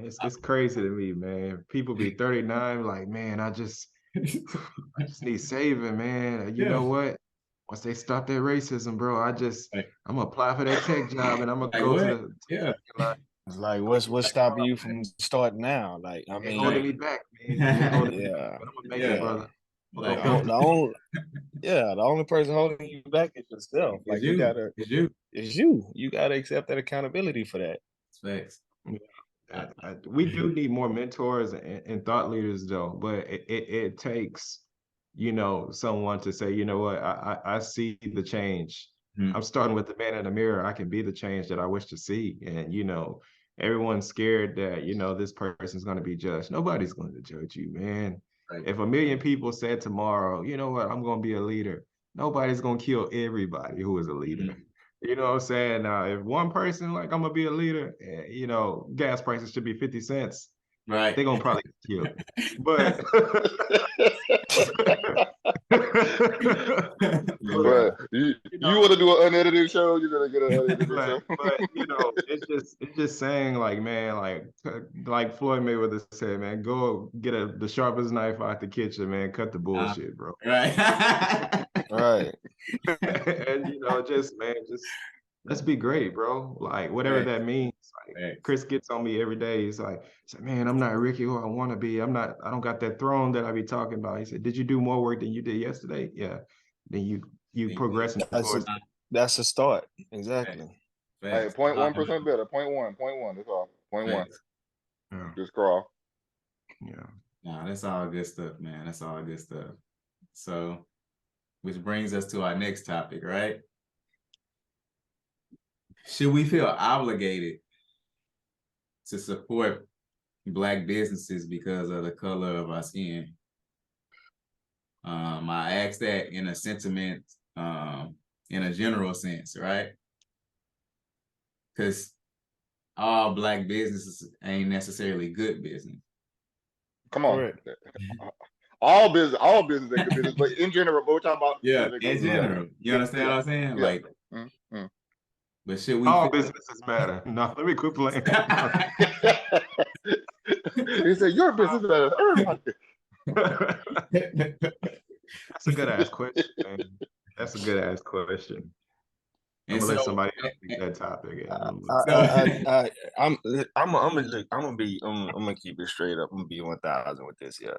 man. It's crazy to me, man. People be 39, like, man, I just need saving, man. And you Yeah. know what? Once they stop that racism, bro, Like, I'm gonna apply for that tech job and I'm gonna like go to what? the Yeah. parking lot. It's like I'm gonna what's get stopping you from starting now? Like, I they holding mean, me back, man. They holding me back, yeah, but I'm gonna make it, Yeah. brother. yeah. I'm The, gonna Like, go. the only the only person holding you back is yourself. it's Like you you. gotta, It's you. it's you. You gotta accept that accountability for that. It's facts. I, We do need more mentors and thought leaders, though. But it takes, someone to say, you know what, I see the change. Mhm. I'm starting with the man in the mirror. I can be the change that I wish to see. And, everyone's scared that, this person's going to be judged. Nobody's going to judge you, man. Right. If a million people said tomorrow, you know what, I'm going to be a leader, nobody's going to kill everybody who is a leader. Mhm. You know what I'm saying? Now, if one person like I'm gonna be a leader, gas prices should be 50 cents. Right. They're gonna probably kill me. But but Yeah. But you you know, you want to do an unedited show? You're gonna get an unedited show. but it's just saying like, man, like Floyd Mayweather said, man, go get the sharpest knife out the kitchen, man, cut the bullshit, bro. Right. Right. And just let's be great, bro. Like whatever Facts. that means. Like Facts. Chris gets on me every day. He's like, man, I'm not Ricky who I want to be. I don't got that throne that I be talking about. He said, did you do more work than you did yesterday? Yeah. Then you progressing That's a towards that's a start. Exactly. Hey, Facts. 0.1% better. Point one. That's all. 0.1. Facts. yeah. Just crawl. Yeah. Nah, that's all good stuff, man. That's all good stuff. So, which brings us to our next topic, right? Should we feel obligated to support Black businesses because of the color of our skin? I asked that in a sentiment, in a general sense, right? Because all Black businesses ain't necessarily good business. Come on. Correct. All business ain't good business, but in general, but we're talking about Yeah, business in ain't good general. You understand what I'm saying? Yeah. Like, Mm-hmm. but should we All feel businesses matter. No, let me quit playing. He said, "Your business better." Everybody. That's a good ass question, man. That's a good ass question. I'm and gonna let so somebody else take that topic. I'm gonna keep it straight up. I'm gonna be 1,000 with this. Yeah,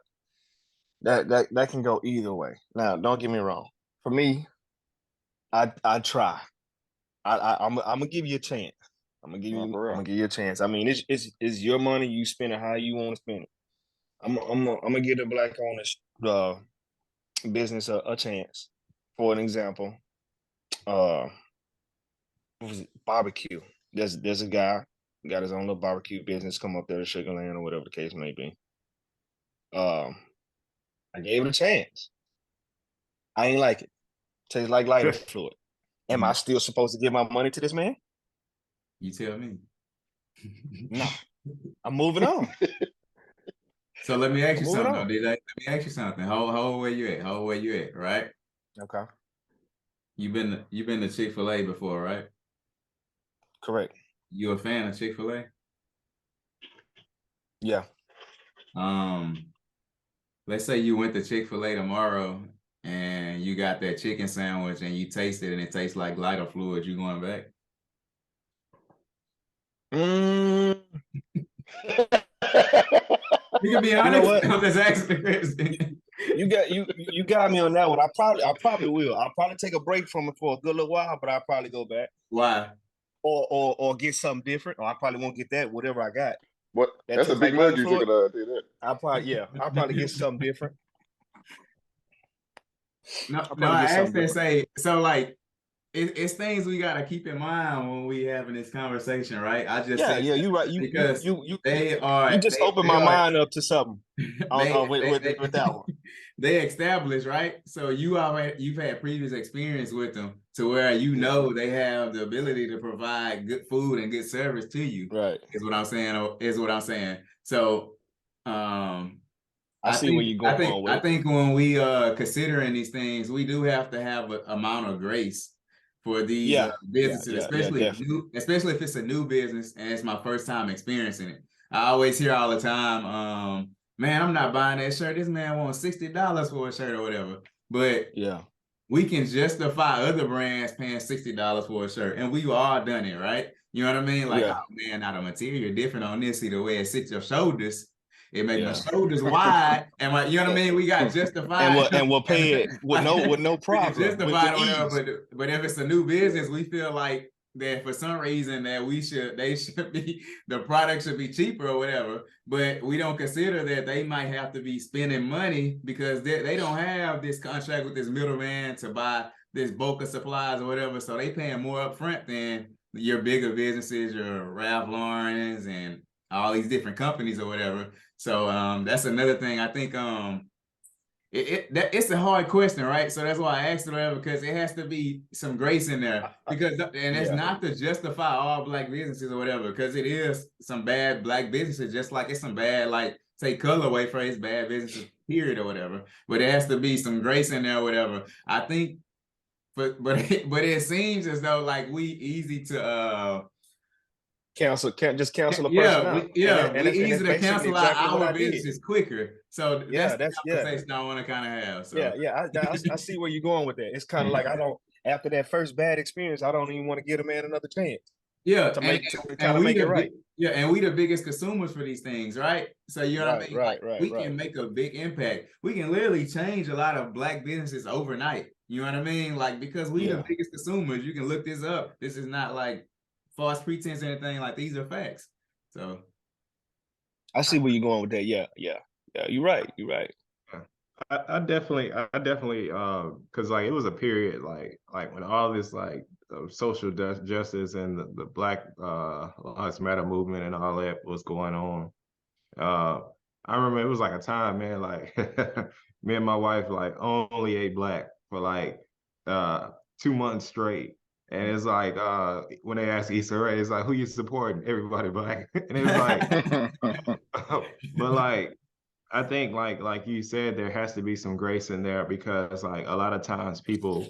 that can go either way. Now, don't get me wrong. For me, I try. I'm gonna give you a chance. I'm gonna give you a chance. I mean, it's your money. You spend it how you want to spend it. I'm gonna give the Black owners business a chance. For an example, what was it? Barbecue. There's a guy got his own little barbecue business. Come up there to Sugar Land or whatever the case may be. I gave it a chance. I ain't like it. Tastes like lighter fluid. Am I still supposed to give my money to this man? you tell me. No. I'm moving on. So let me ask you Moving something, on. though, DJ. Let me ask you something. How old were you at? How old were you at, right? Okay. You've been to Chick-fil-A before, right? Correct. You a fan of Chick-fil-A? Yeah. Let's say you went to Chick-fil-A tomorrow and you got that chicken sandwich and you taste it and it tastes like lighter fluid. You going back? You can be honest. know what? I'm just asking the question. You got me on that one. I probably will. I'll probably take a break from it for a good little while, but I'll probably go back. Why? Or get something different. Or I probably won't get that, whatever I got. What? That That's a tastes big like mug you took it. Tell you that. I'll probably get something different. No, I asked and say, so like, it's things we gotta keep in mind when we having this conversation, right? I just say, you're right. because You just they opened my are, mind up to something with that one. They established, right? So you've had previous experience with them to where you know they have the ability to provide good food and good service to you. Right. Is what I'm saying. So I see where you're going with I think when we considering these things, we do have to have an amount of grace for these businesses, especially if it's a new business and it's my first time experiencing it. I always hear all the time, man, I'm not buying that shirt. This man wants $60 for a shirt or whatever. But Yeah. we can justify other brands paying $60 for a shirt, and we've all done it, right? You know what I mean? Like, Yeah. oh man, now the material different on this. See the way it sits your shoulders. It makes my Yeah. shoulders wide, and you know what I mean? We got justified. And we'll pay it with no We can problem. justify it or With whatever, ease. but if it's a new business, we feel like that for some reason that they should be, the product should be cheaper or whatever, but we don't consider that they might have to be spending money because they don't have this contract with this middleman to buy this bulk of supplies or whatever, so they paying more upfront than your bigger businesses, your Ralph Lauren's and all these different companies or whatever. So that's another thing. I think it's a hard question, right? So that's why I asked it whatever, because it has to be some grace in there. Because and it's not to justify all black businesses or whatever, because it is some bad black businesses, just like it's some bad, like say colorway phrase, bad businesses, period, or whatever. But it has to be some grace in there or whatever. I think, but it seems as though like we easy to Can't just cancel a person out. we easy to basically cancel exactly what our I did. businesses quicker. So Yeah, that's the yeah. conversation I want to kind of have. So I see where you're going with that. It's kind of like after that first bad experience, I don't even want to give a man another chance. Yeah, to make it right. Yeah, and we the biggest consumers for these things, right? So you know what I mean? Right. We can make a big impact. We can literally change a lot of black businesses overnight. You know what I mean? Like, because we the biggest consumers. You can look this up. This is not like false pretense or anything. Like, these are facts. So I see where you're going with that. Yeah. You're right. I definitely, because like it was a period like when all this like social justice and the Black Lives Matter movement and all that was going on. I remember it was like a time, man, like me and my wife like only ate black for like 2 months straight. And it's like when they ask Issa Rae, it's like, who you supporting? Everybody black. And it was like, but like I think like you said, there has to be some grace in there because like a lot of times people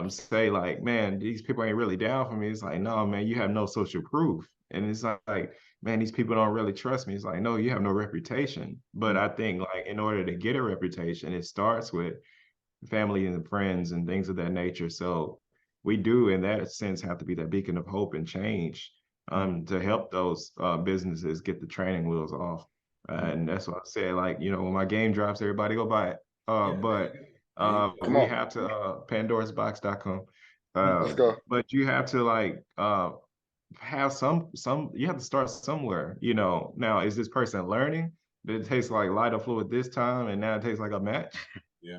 say like, man, these people ain't really down for me. It's like, no, man, you have no social proof. And it's like, man, these people don't really trust me. It's like, no, you have no reputation. But I think like in order to get a reputation, it starts with family and friends and things of that nature. So we do in that sense have to be that beacon of hope and change to help those businesses get the training wheels off. And that's what I said, like, you know, when my game drops, everybody go buy it. But Come we on. have to pandorasbox.com. Let's go. But you have to like have some you have to start somewhere, you know. Now, is this person learning that it tastes like lighter fluid this time and now it tastes like a match? Yeah.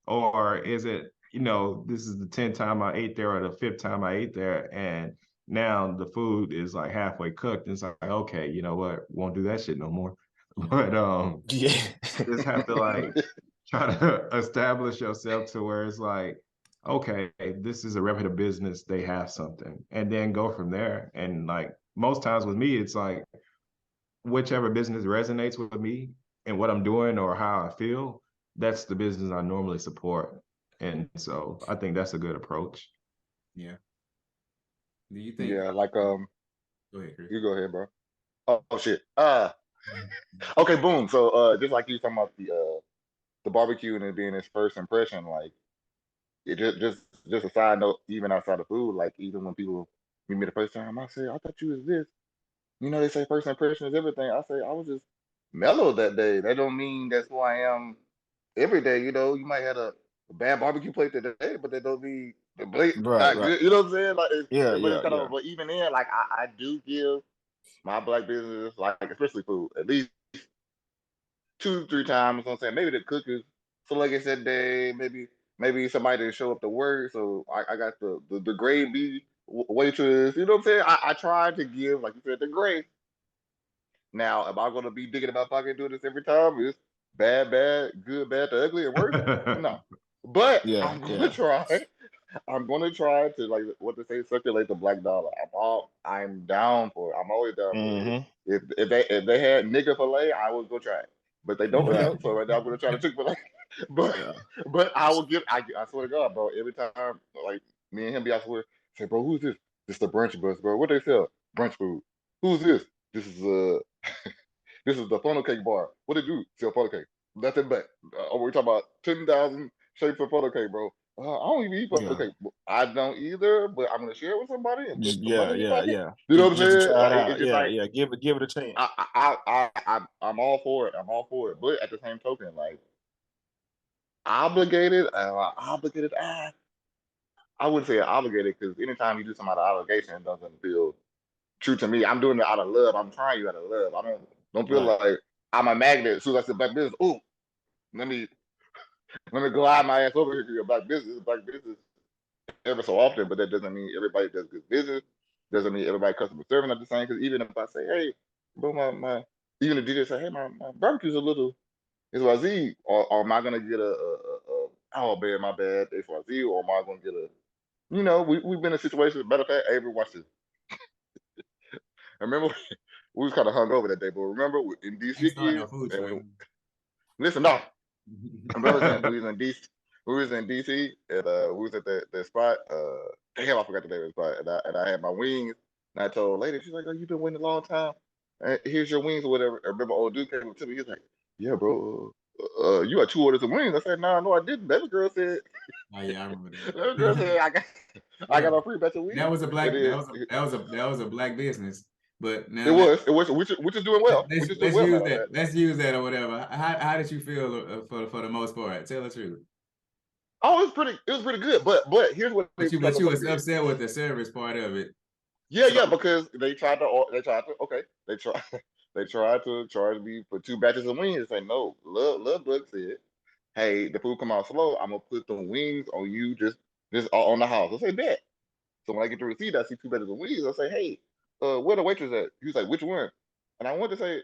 Or is it, you know, this is the 10th time I ate there or the 5th time I ate there and now the food is like halfway cooked. And it's like, okay, you know what? Won't do that shit no more. But just have to like try to establish yourself to where it's like, okay, this is a reputable business. They have something, and then go from there. And like most times with me, it's like whichever business resonates with me and what I'm doing or how I feel, that's the business I normally support. And so I think that's a good approach. Yeah. Do you think? Yeah, like Go ahead, Chris. you go ahead, bro. Oh shit. Okay, boom. So just like you talking about the barbecue and it being its first impression, like it just a side note, even outside of food, like even when people meet me the first time, I say, I thought you was this. You know, they say first impression is everything. I say I was just mellow that day. That don't mean that's who I am every day. You know, you might have a bad barbecue plate today, but that don't mean the plate not Right. good. You know what I'm saying? Like, but it's kind Yeah. of, but even then, like I do give my black business, like especially food, at least 2, 3 times. You know what I'm saying? Maybe the cookers, so like I said, day, maybe somebody didn't show up to work, so I got the grade B waitress. You know what I'm saying? I try to give, like you said, the grade. Now, am I gonna be digging in my pocket doing this every time? It's bad, good, bad to ugly, and worse. No, but Yeah. I'm gonna try. I'm gonna try to, like what they say, circulate the black dollar. I'm down for it. I'm always down for it. If they had nigga filet, I was gonna try it. But they don't Right. have it, so right now I'm gonna try to Chick-fil-A. But Yeah. but I will give. I swear to God, bro. Every time, like me and him be, I swear, say, bro, who's this? This the brunch bus, bro. What they sell? Brunch food. Who's this? this is this is the funnel cake bar. What it do? Sell funnel cake. Nothing but. We're talking about 10,000 shapes of funnel cake, bro. I don't even eat funnel Yeah. cake. I don't either, but I'm gonna share it with somebody and put some money in your pocket. Yeah. You know what I'm Just to saying? try it Like, out. it's just Yeah, like yeah. Give it a chance. I'm all for it. I'm all for it. But at the same token, like obligated, obligated. I wouldn't say obligated because anytime you do something out of obligation, it doesn't feel true to me. I'm doing it out of love. I'm trying you out of love. I don't feel Right. like I'm a magnet. As soon as I said black business, oh, let me glide my ass over here to your black business ever so often. But that doesn't mean everybody does good business. Doesn't mean everybody customer serving at the same. Because even if I say, hey, bro, my even if DJ say, hey, my barbecue's a little XYZ, or am I gonna get oh man, my bad, XYZ, or am I gonna get a we've been in situations. Matter of fact, Avery, watch this. I remember we was kind of hung over that day, but remember in DC Ain't starting again, no food and truck. listen, no, my brother, we was in DC, and we was at that spot. Damn, I forgot the name of the spot, and I had my wings, and I told a lady, she's like, "Oh, you've been waiting a long time. Here's your wings or whatever." I remember old dude came up to me, he's like, "Yeah, bro, you got 2 orders of wings." I said, "Nah, no, I didn't." Baby girl said, Oh yeah, I remember that. "Baby girl said I got a free batch of wings." That was a And black. then That was a black business. But it now was, which is doing well, which is doing let's well, use matter of that. fact. Let's use that or whatever. How did you feel for the most part? Tell the truth. Oh, it was pretty good. But here's what they tried But to you fuck was me. upset with the service part of it. Yeah, So yeah, because they tried to okay, they tried they tried to charge me for 2 batches of wings. Say no, Love Bug said, hey, the food come out slow. I'm gonna put the wings on you just on the house. I say bet. So when I get the receipt, I see 2 batches of wings. I say, hey, where the waitress at? He was like, which one? And I want to say,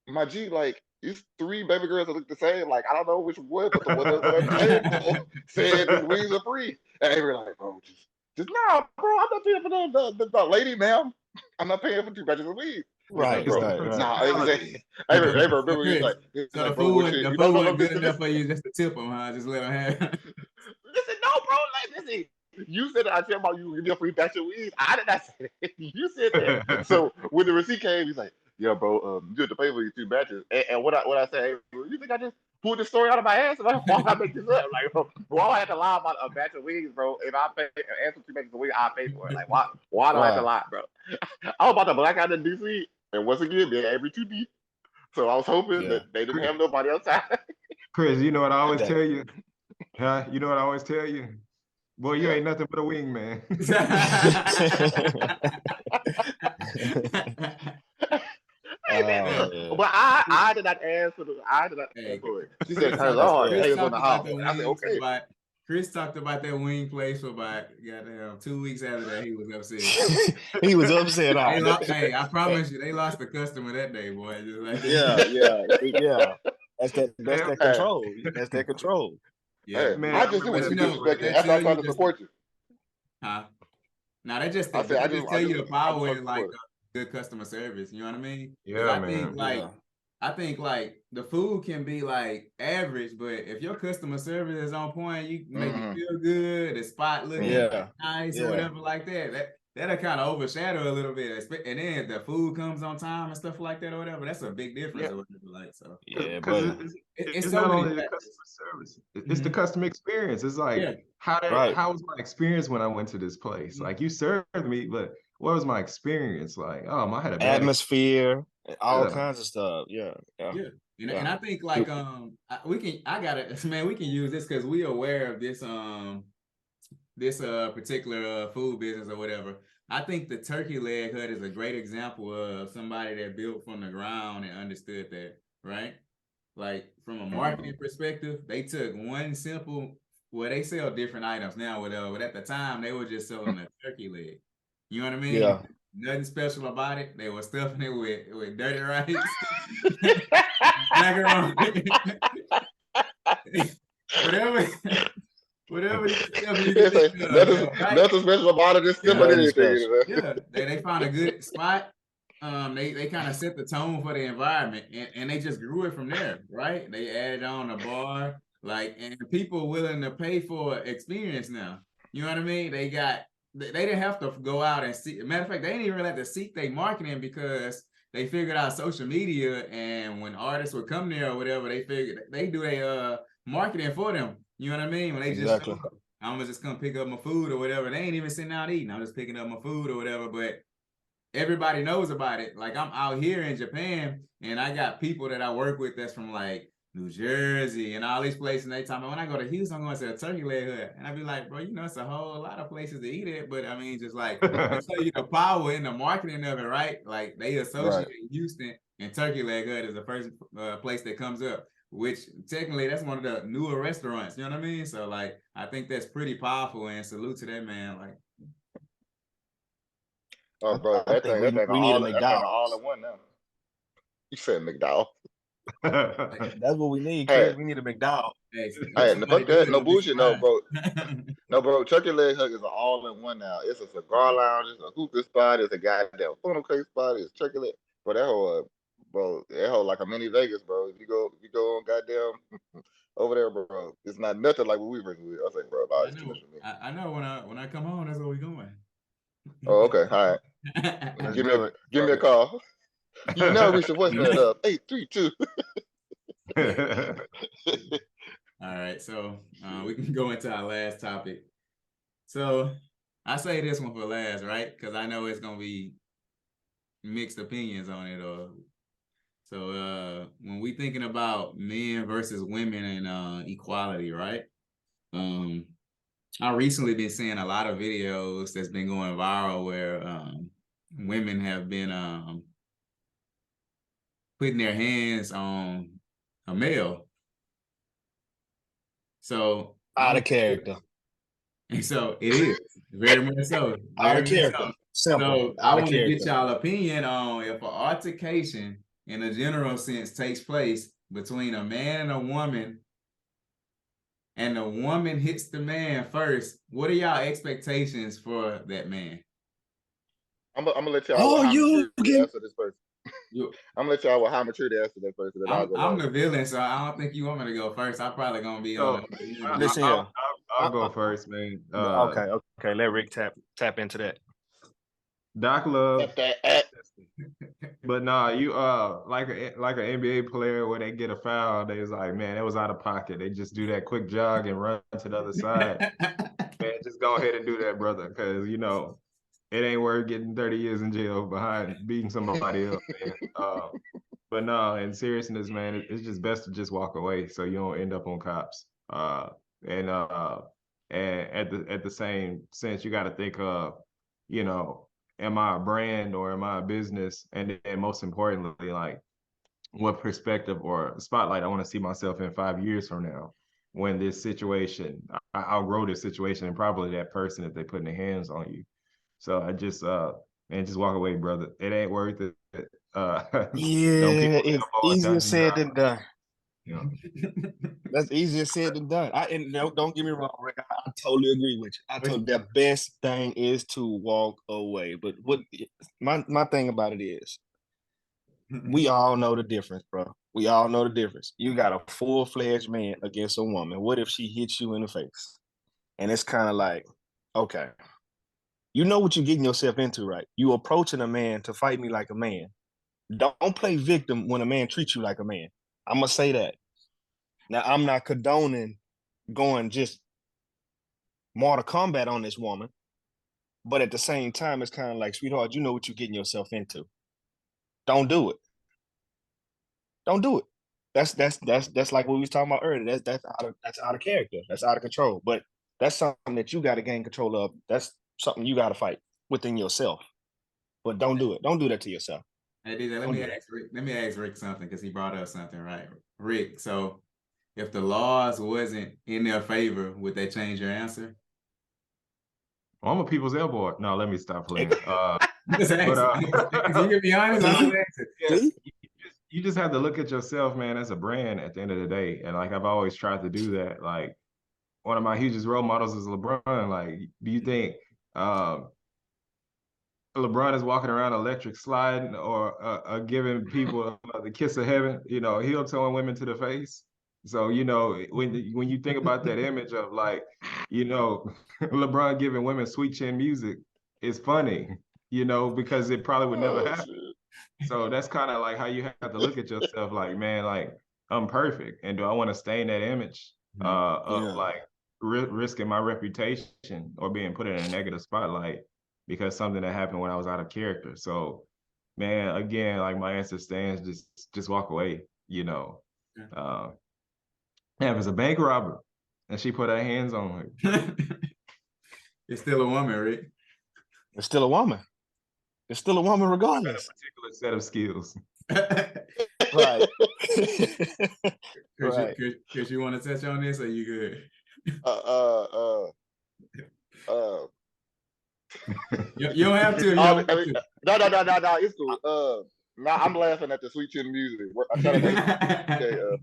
my G, like, it's 3 baby girls that look the same. Like, I don't know which one, but the one that was at the table said the wings are free. And they were like, bro, just nah, bro, I'm not paying for the lady, ma'am. I'm not paying for 2 batches of wings. He's Right. like, bro, Right. nah. He's like, I So, remember Chris, he's so like, bro, what shit? the No, food no, no, wasn't good listen, enough for you just to tip them, huh? Just let them have. listen, no, bro, like, listen. You said that I said about you give me a free batch of weed. I did not say that. You said that. So when the receipt came, he's like, "Yeah, bro, you have to pay for these 2 batches." And what I said, hey, you think I just pulled this story out of my ass? Why I make this up? Like, bro, why I have to lie about a batch of weeds, bro? If I pay answer 2 batches of weed, I pay for it. Like, why do I have to Right. lie, bro? I was about to black out in DC, and once again, they're every 2D. So I was hoping Yeah. that they didn't have nobody outside. Chris, you know what I always That- tell you? Huh? You know what I always tell you? Boy, you Yeah. ain't nothing but a wingman. Hey, man. man. But I did not ask for Hey, it. She said, Chris "Turn talked, it on." fair. Hey, Chris it's on talked the about house. the And I said, wings "Okay." about Chris talked about that wing place for about goddamn 2 weeks after that. He was upset. He was upset. Hey, I promise you, they lost the customer that day, boy. Just like Yeah. That's that Man, control. That's that control. yeah, Hey, man, I I just didn't remember want to but be that what disrespected that after I tell you tried to just support you. huh? Now they just I said, I tell you the just power tried in to like support it. good customer service. You know what I mean? Because Yeah, man. Yeah. I think like the food can be like average, but if your customer service is on point, you make it Mhm. feel good, the spot looking Yeah. nice or Yeah. whatever like that'll kind of overshadow a little bit. And then if the food comes on time and stuff like that or whatever, that's a big difference Yeah. or whatever. Like so, Yeah, Because buddy. it's it's so not many only the factors. customer service, it's the Mhm. customer experience. It's like Yeah. Right. how was my experience when I went to this place? Like you served me, but what was my experience like? Oh, I had a bad Atmosphere, all Yeah. kinds of stuff. Yeah. Yeah. And Yeah. I think like we can use this because we aware of this particular food business or whatever. I think the turkey leg hut is a great example of somebody that built from the ground and understood that, right? Like from a marketing perspective, they took one simple, well, they sell different items now, whatever, but at the time they were just selling a turkey leg. You know what I mean? Yeah. Nothing special about it. They were stuffing it with dirty rice, macaroni, whatever. Whatever stuff you can think of, right? Nothing special about it. Just simple Nothing anything. special. Yeah, they found a good spot. They kind of set the tone for the environment, and they just grew it from there, right? They added on a bar, and people willing to pay for experience now. You know what I mean? They didn't have to go out and see. Matter of fact, they didn't even have to seek their marketing because they figured out social media, and when artists would come there or whatever, they figured they do a marketing for them. You know what I mean? When they Exactly. just I'm gonna just come pick up my food or whatever. They ain't even sitting out eating. I'm just picking up my food or whatever. But everybody knows about it. Like I'm out here in Japan, and I got people that I work with that's from like New Jersey and all these places. And they tell me when I go to Houston, I'm going to a turkey leg hut, and I be like, bro, you know, it's a whole lot of places to eat it. But I mean, just like to show you the power in the marketing of it, right? Like they associate Houston and turkey leg hut is the first place that comes up. Which technically that's one of the newer restaurants. You know what I mean? So like I think that's pretty powerful, and salute to that man. Like. Oh, bro, I think we need a McDowell's. All in one now. You said McDowell. That's what we need, Hey. Chris. We need a McDowell. Hey, fuck that. No bullshit, no, bro. No, bro. Turkey Leg Hut is an all-in-one now. It's a cigar lounge. It's a hookah spot. It's a goddamn funnel cake spot. It's turkey leg. Bro, that whole like a mini Vegas, bro. If you go on goddamn over there, bro, it's not nothing like what we were with. I was like, bro, it's too much for me. I know when I come home, that's where we going. Oh, okay, all right. Give me a call. You know we should what's that up 832. All right, so we can go into our last topic. So I say this one for last, right? Because I know it's gonna be mixed opinions on it. So when we thinking about men versus women and equality, right? I recently been seeing a lot of videos that's been going viral where women have been putting their hands on a male. So out of character. And so it is very much so. Out of character. So I want to get y'all opinion on if an altercation in a general sense takes place between a man and a woman, and the woman hits the man first. What are y'all expectations for that man? I'm gonna let y'all answer this first. I'm gonna let y'all with how mature to answer that first. I'm the villain, so I don't think you want me to go first. I'm probably gonna be on. Listen here. I'll go first, man. Okay. Let Rick tap into that. Doc Love. But nah, you like an NBA player where they get a foul, they was like, man, it was out of pocket. They just do that quick jog and run to the other side. Man, just go ahead and do that, brother, because you know it ain't worth getting 30 years in jail behind beating somebody up, man. But no, in seriousness, man, it's just best to just walk away so you don't end up on cops. And at the same sense, you got to think of, you know, am I a brand or am I a business? And then most importantly, like what perspective or spotlight I want to see myself in 5 years from now when this situation, I'll grow this situation and probably that person if they putting their hands on you. So I just just walk away, brother. It ain't worth it. It's easier said than done. Yeah. That's easier said than done. Don't get me wrong, Rick. I totally agree with you. I told the best thing is to walk away. But what my thing about it is, we all know the difference, bro. We all know the difference. You got a full-fledged man against a woman. What if she hits you in the face? And it's kind of like, okay, you know what you're getting yourself into, right? You approaching a man to fight me like a man. Don't play victim when a man treats you like a man. I'm going to say that. Now, I'm not condoning going just Mortal Kombat on this woman, but at the same time, it's kind of like, sweetheart, you know what you're getting yourself into. Don't do it. Don't do it. That's like what we was talking about earlier. That's out of character. That's out of control. But that's something that you got to gain control of. That's something you got to fight within yourself. But don't do it. Don't do that to yourself. Hey, DJ, let me ask Rick something because he brought up something, right? Rick, so if the laws wasn't in their favor, would they change your answer? Well, I'm a people's elbow. No, let me stop playing. You can be honest. You just have to look at yourself, man, as a brand at the end of the day. And like I've always tried to do that. Like one of my hugest role models is LeBron. Like, do you think LeBron is walking around electric sliding or giving people the kiss of heaven? You know, heel toeing women to the face. So, you know, when you think about that image of like, you know, LeBron giving women sweet chin music, it's funny, you know, because it probably would never happen. So that's kind of like how you have to look at yourself like, man, like I'm perfect. And do I want to stay in that image of Yeah. like risking my reputation or being put in a negative spotlight because something that happened when I was out of character? So, man, again, like my answer stands, just walk away, you know. Uh, yeah, if it's a bank robber and she put her hands on her, It's still a woman, Rick. It's still a woman. It's still a woman got a regardless. particular set of skills. Right. Chris, Right. Chris, you want to touch on this, or you good? You don't have to. If you I don't mean, want no, it's cool. Now I'm laughing at the sweet chin music. Shout out to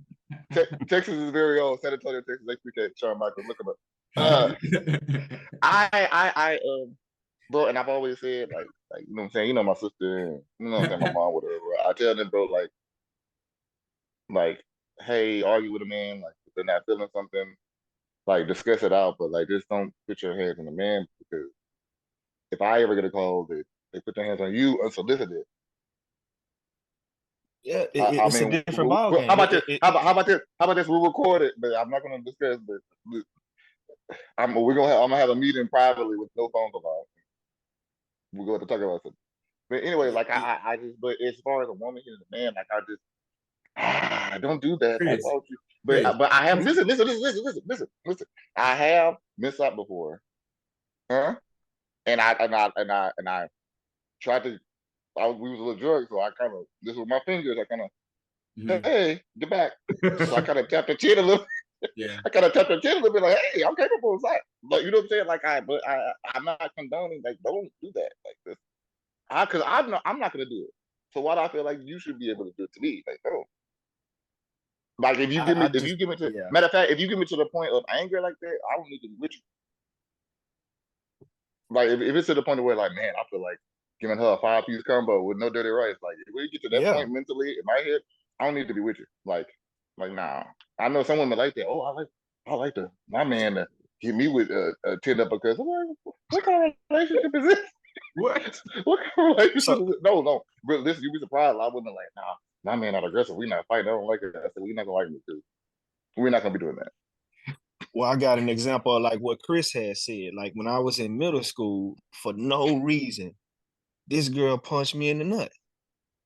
HBK, Texas is very old. San Antonio, Texas, HBK, Shawn Michaels, look him up. to. Bro, and I've always said, like, you know what I'm saying? You know my sister, and you know what I'm saying, my mom, whatever. Bro. I tell them, bro, like, hey, argue with a man, like, if they're not feeling something, like, discuss it out, but like, just don't put your hands on the man, because if I ever get a call that they put their hands on you unsolicited, Yeah, I it's a mean, different ball game. how about this? How about this? How about this? We'll record it, but I'm not going to discuss. But I'm gonna have a meeting privately with no phone call. We're going to talk about something. But anyway, like I just, but as far as a woman hitting a man, like I don't do that. Like, Chris, why would you? Chris. But I have listen. I have missed out before, huh? And I tried to. We was a little drunk, so I kind of this with my fingers. I kind of Mhm. hey, get back. So I kind of tapped her chin a little. Yeah. I kind of tapped her chin a little bit, like, hey, I'm capable of that. Like, you know what I'm saying? Like, I'm not condoning. Like, don't do that. Like this, because I'm not gonna do it. So why do I feel like you should be able to do it to me? Like, no. Like, if you give me, I just, to, yeah. matter of fact, if you give me to the point of anger like that, I don't need to be with you. Like, if it's to the point of where, like, man, I feel like giving her a 5-piece combo with no dirty rice. Like, if we get to that Yeah. point mentally in my head, I don't need to be with you. Like, nah. I know some women like that. Oh, I like my man to hit me with a 10 uppercuts. I'm like, what kind of relationship is this? What? What kind of relationship is this? No. But listen, you'd be surprised. I wouldn't like, nah, my man not aggressive. We not fighting. I don't like it. I said, we're not gonna like me too. We're not gonna be doing that. Well, I got an example of like what Chris had said. Like when I was in middle school, for no reason, this girl punched me in the nut.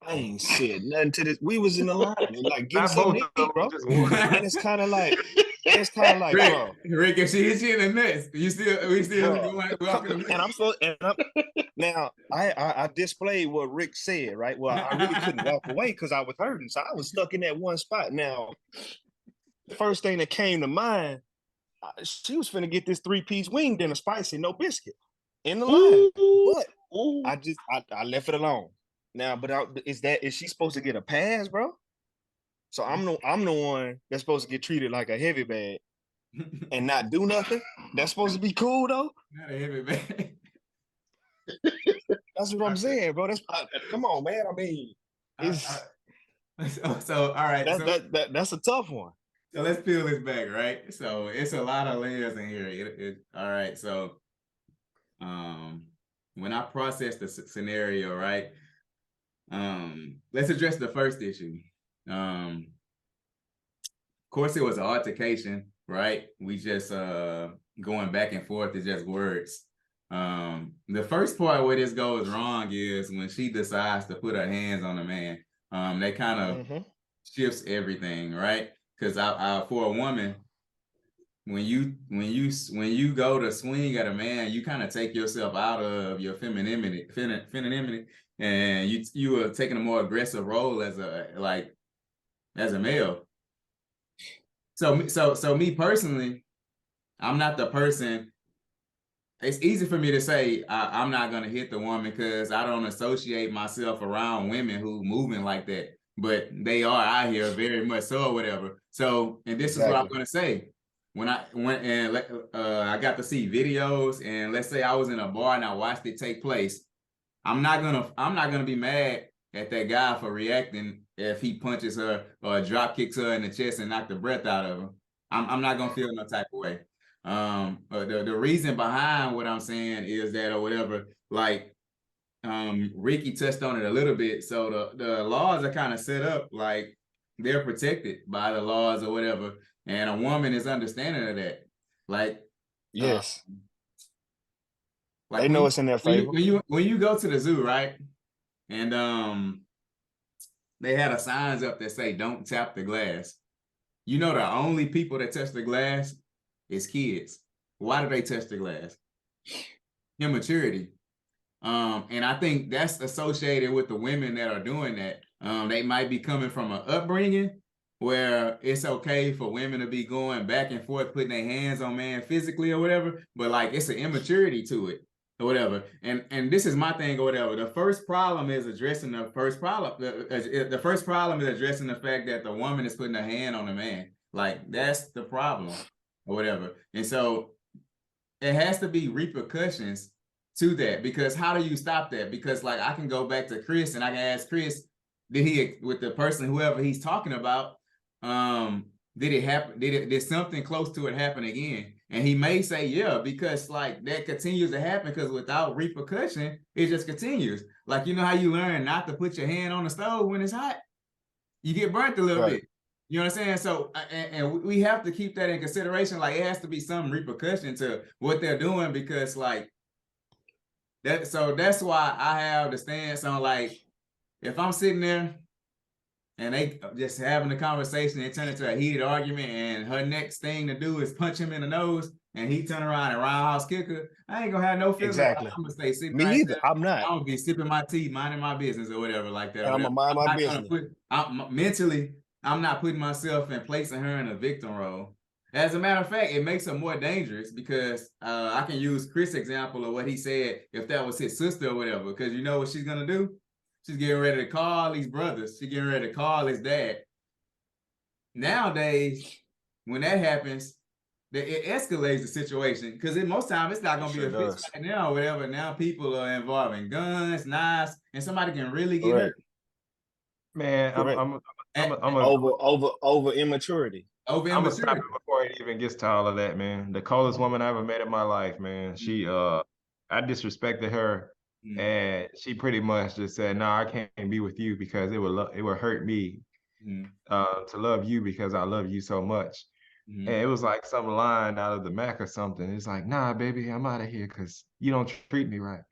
I ain't said nothing to this. We was in the line and like getting Not something both to of eat, bro. them, just one. And it's kind of like, Rick, bro. Rick, if she hit you in the nuts, we still Bro. walking. And I'm so, now I displayed what Rick said, right? Well, I really couldn't walk away because I was hurting, so I was stuck in that one spot. Now, the first thing that came to mind, she was finna get this 3-piece wing dinner, spicy, no biscuit, in the line. But I left it alone. Now, but is she supposed to get a pass, bro? So I'm the one that's supposed to get treated like a heavy bag and not do nothing. That's supposed to be cool though. Not a heavy bag. That's what I'm saying, bro. Come on, man. I mean, it's so all right. That's a tough one. So let's peel this back, right? So it's a lot of layers in here. All right. So, when I process the scenario, right? Let's address the first issue. Of course, it was an altercation, right? We just going back and forth is just words. The first part where this goes wrong is when she decides to put her hands on a man. That kind of shifts everything, right? Because for a woman, when you go to swing at a man, you kind of take yourself out of your femininity, and you are taking a more aggressive role as a male. So me personally, I'm not the person. It's easy for me to say I'm not gonna hit the woman because I don't associate myself around women who moving like that. But they are out here very much so or whatever. So, and this is what I'm gonna say. When I went and I got to see videos, and let's say I was in a bar and I watched it take place, I'm not gonna be mad at that guy for reacting if he punches her or drop kicks her in the chest and knock the breath out of her. I'm not gonna feel no type of way. The reason behind what I'm saying is that or whatever, like Ricky touched on it a little bit. So the laws are kind of set up like they're protected by the laws or whatever, and a woman is understanding of that. Like, Yes, like they when know you, it's in their when you favor. when you when you go to the zoo, right? And they had a signs up that say "Don't tap the glass." You know, the only people that touch the glass is kids. Why do they touch the glass? Immaturity. And I think that's associated with the women that are doing that. They might be coming from an upbringing where it's okay for women to be going back and forth, putting their hands on man physically or whatever, but like it's an immaturity to it or whatever. And this is my thing or whatever. The first problem is addressing the first problem. The first problem is addressing the fact that the woman is putting a hand on the man. Like that's the problem or whatever. And so it has to be repercussions to that, because how do you stop that? Because like I can go back to Chris and I can ask Chris, did he, with the person, whoever he's talking about, did it happen? Did something close to it happen again? And he may say, yeah, because like that continues to happen, because without repercussion, it just continues. Like, you know how you learn not to put your hand on the stove when it's hot? You get burnt a little Right. bit. You know what I'm saying? So, and we have to keep that in consideration. Like, it has to be some repercussion to what they're doing, because like that. So that's why I have the stance on, like, if I'm sitting there and they just having a conversation and turn into a heated argument, and her next thing to do is punch him in the nose, and he turn around and roundhouse kick her, I ain't gonna have no feelings. Exactly. I'm gonna stay sitting Me right either. there. I'm not. I'm gonna be sipping my tea, minding my business or whatever like that. And I'm gonna mind my business. Mentally, I'm not putting myself and placing her in a victim role. As a matter of fact, it makes her more dangerous, because I can use Chris' example of what he said if that was his sister or whatever, because you know what she's gonna do? She's getting ready to call these brothers. She's getting ready to call his dad. Nowadays, when that happens, it escalates the situation, because most times it's not going to be a fix right now or whatever. Now people are involving guns, knives, and somebody can really get hurt. Man, I'm over immaturity. Over I'm gonna stop immaturity. it before it even gets to all of that, man. The coldest woman I ever met in my life, man. She I disrespected her, and she pretty much just said, "No, I can't be with you because it would hurt me to love you because I love you so much." And it was like some line out of the Mac or something. It's like, "Nah, baby, I'm out of here because you don't treat me right."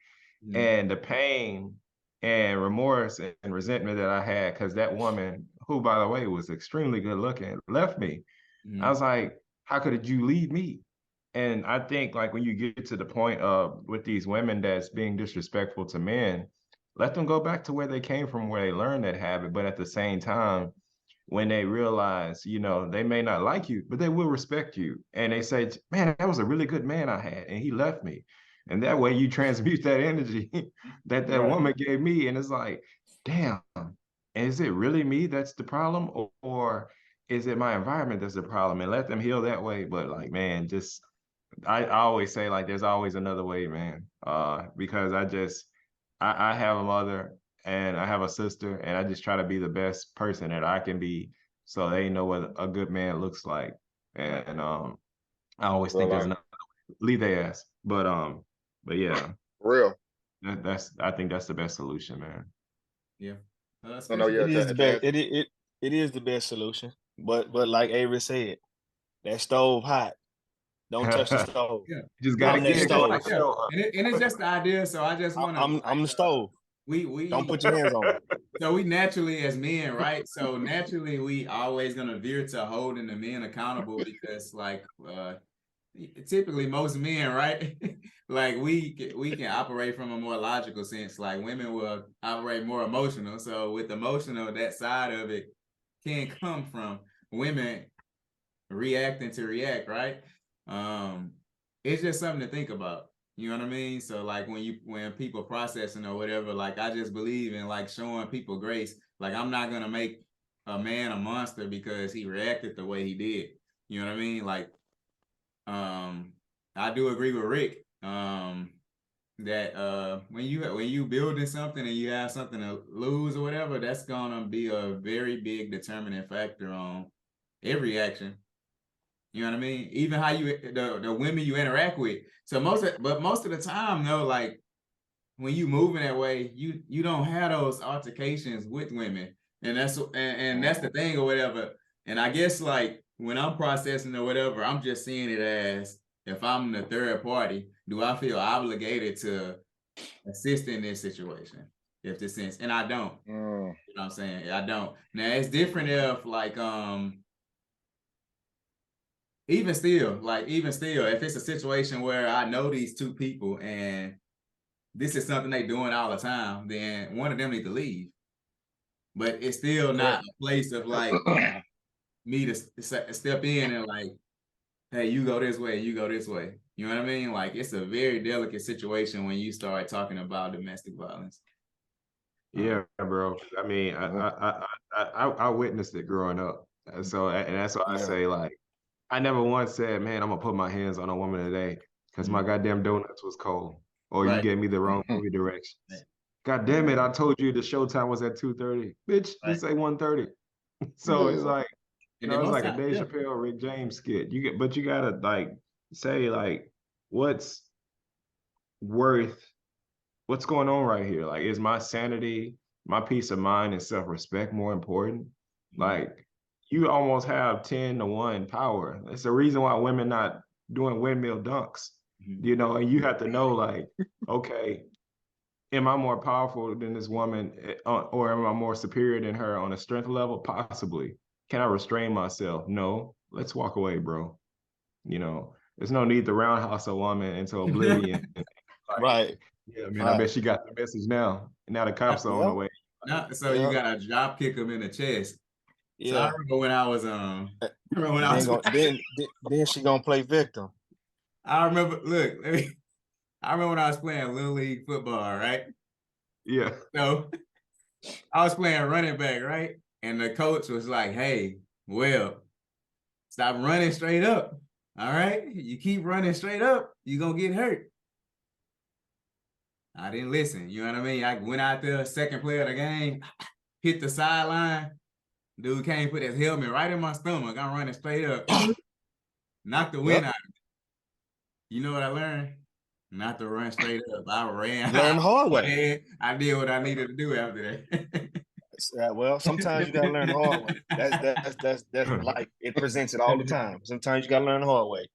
And the pain and remorse and resentment that I had, because that woman, who by the way was extremely good looking, left me. I was like, how could you leave me? And I think like when you get to the point of with these women that's being disrespectful to men, let them go back to where they came from, where they learned that habit. But at the same time, when they realize, you know, they may not like you, but they will respect you. And they say, man, that was a really good man I had, and he left me. And that way you transmute that energy that woman gave me. And it's like, damn, is it really me that's the problem? Or is it my environment that's the problem? And let them heal that way. But like, man, just I always say like there's always another way, man. Because I have a mother and I have a sister, and I just try to be the best person that I can be so they know what a good man looks like. And I always think there's another way. Leave their ass. But yeah. Real. I think that's the best solution, man. Yeah. It is the best. It is the best solution. But like Avery said, that stove hot. Don't touch the stove. Yeah. You just gotta get it. And it's just the idea. So I just want to. I'm the stove. We don't put your hands on it. So we naturally, as men, right? So naturally, we always gonna veer to holding the men accountable, because like typically most men, right? Like we can operate from a more logical sense. Like women will operate more emotional. So with emotional, that side of it can come from women reacting to react, right? It's just something to think about. You know what I mean? So like when people processing or whatever, like I just believe in like showing people grace. Like I'm not gonna make a man a monster because he reacted the way he did. You know what I mean? Like I do agree with Rick that when you building something and you have something to lose or whatever, that's gonna be a very big determining factor on every action. You know what I mean? Even how you the women you interact with. So most of the time though, like when you moving that way, you don't have those altercations with women, and that's the thing or whatever. And I guess like when I'm processing or whatever, I'm just seeing it as if I'm the third party, do I feel obligated to assist in this situation? If this sense, and I don't. You know what I'm saying? I don't. Now it's different if like even still, if it's a situation where I know these two people and this is something they doing all the time, then one of them need to leave. But it's still not a place of like me to step in and like, hey, you go this way, you go this way. You know what I mean? Like it's a very delicate situation when you start talking about domestic violence. Yeah, bro. I mean, I witnessed it growing up, and that's why I say like, I never once said, man, I'm gonna put my hands on a woman today because my goddamn donuts was cold, or you gave me the wrong movie directions. God damn it! I told you the showtime was at 2:30, bitch. Just say 1:30. So it's like, you know, it's like a Dave Chappelle, Rick James skit. But you gotta like say like, what's going on right here? Like, is my sanity, my peace of mind, and self-respect more important? Like, you almost have 10-1 power. It's the reason why women not doing windmill dunks, you know, and you have to know, like, okay, am I more powerful than this woman, or am I more superior than her on a strength level? Possibly. Can I restrain myself? No. Let's walk away, bro. You know, there's no need to roundhouse a woman into oblivion. Like, right. Yeah, man, I bet she got the message now. Now the cops are on the way. So you got to drop kick them in the chest. Yeah. So I remember when I was then she gonna play victim. I remember when I was playing Little League football, right? Yeah. So I was playing running back, right? And the coach was like, hey, well, stop running straight up. All right. You keep running straight up, you're gonna get hurt. I didn't listen. You know what I mean? I went out there, second play of the game, hit the sideline. Dude came, put his helmet right in my stomach. I'm running straight up. Knocked the wind out of me. You know what I learned? Not to run straight up. I ran. Learn the hard way. I did what I needed to do after that. Well, sometimes you gotta learn the hard way. That's like it presents it all the time. Sometimes you gotta learn the hard way.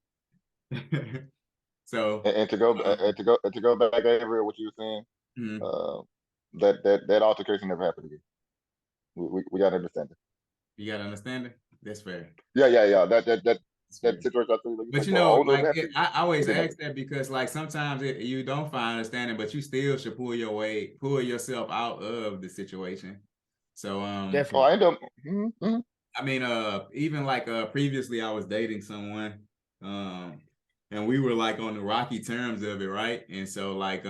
So and to go back over what you were saying, that altercation never happened again. We gotta understand it. You gotta understand it. That's fair. Yeah. That situation. But you know, like I always ask that because like sometimes you don't find understanding, but you still should pull yourself out of the situation. So definitely. I end up. I mean, even like previously, I was dating someone, and we were like on the rocky terms of it, right? And so like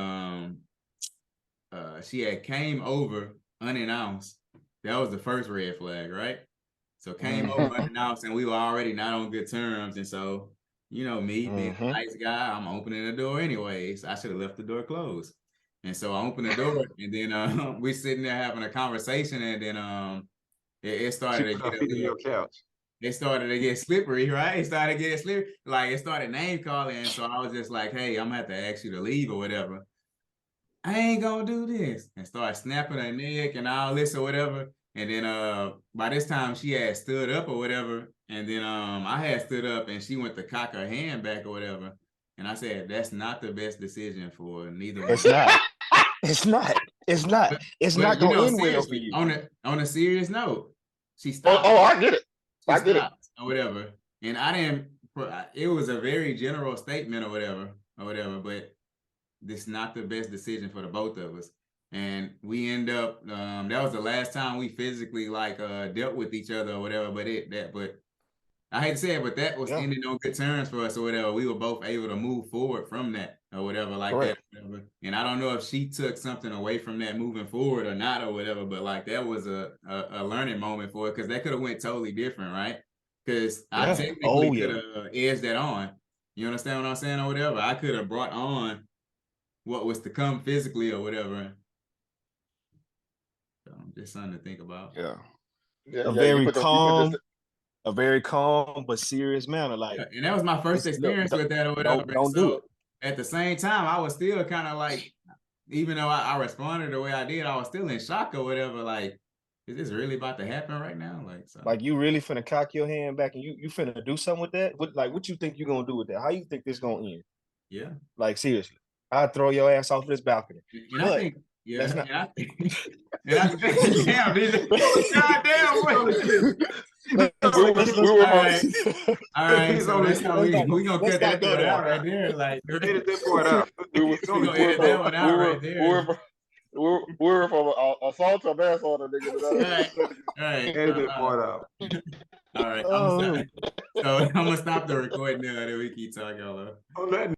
she had came over unannounced. That was the first red flag, right? So came over unannounced, and we were already not on good terms. And so, you know, me being a nice guy, I'm opening the door anyways. I should have left the door closed. And so I opened the door, and then we're sitting there having a conversation, and then it started to get your couch. It started to get slippery, right? It started getting slippery. Like it started name calling. And so I was just like, hey, I'm gonna have to ask you to leave or whatever. I ain't gonna do this. And start snapping her neck and all this or whatever. And then by this time she had stood up or whatever. And then I had stood up and she went to cock her hand back or whatever. And I said, that's not the best decision for neither one. It's not. It's not. It's not. It's not going to end well for you. On a serious note, she stopped. Oh, I get it. I get it. Or whatever. And I didn't, it was a very general statement or whatever, but this is not the best decision for the both of us. And we end up, that was the last time we physically like dealt with each other or whatever, but I hate to say it, but that was ending on good terms for us or whatever. We were both able to move forward from that or whatever, like that. Whatever. And I don't know if she took something away from that moving forward or not or whatever, but like that was a learning moment for it because that could have went totally different, right? Because I technically could have edged that on. You understand what I'm saying or whatever? I could have brought on what was to come physically or whatever. So just something to think about. A very calm but serious manner, like. And that was my first experience with that or whatever. Don't do it. At the same time, I was still kind of like, even though I responded the way I did, I was still in shock or whatever. Like, is this really about to happen right now? Like, so. Like you really finna cock your hand back and you finna do something with that? What you think you gonna do with that? How you think this gonna end? Yeah. Like seriously, I'd throw your ass off this balcony. And I think, yeah, that's not- and I think, damn, goddamn, what? All right, so that's how we gonna cut that one out right there. Like, Edit that part out. we gonna edit that one out right there. We're from assault or manslaughter, nigga. All right. Edit that part out. All right. So I'm gonna stop the recording now, and then we keep talking. On that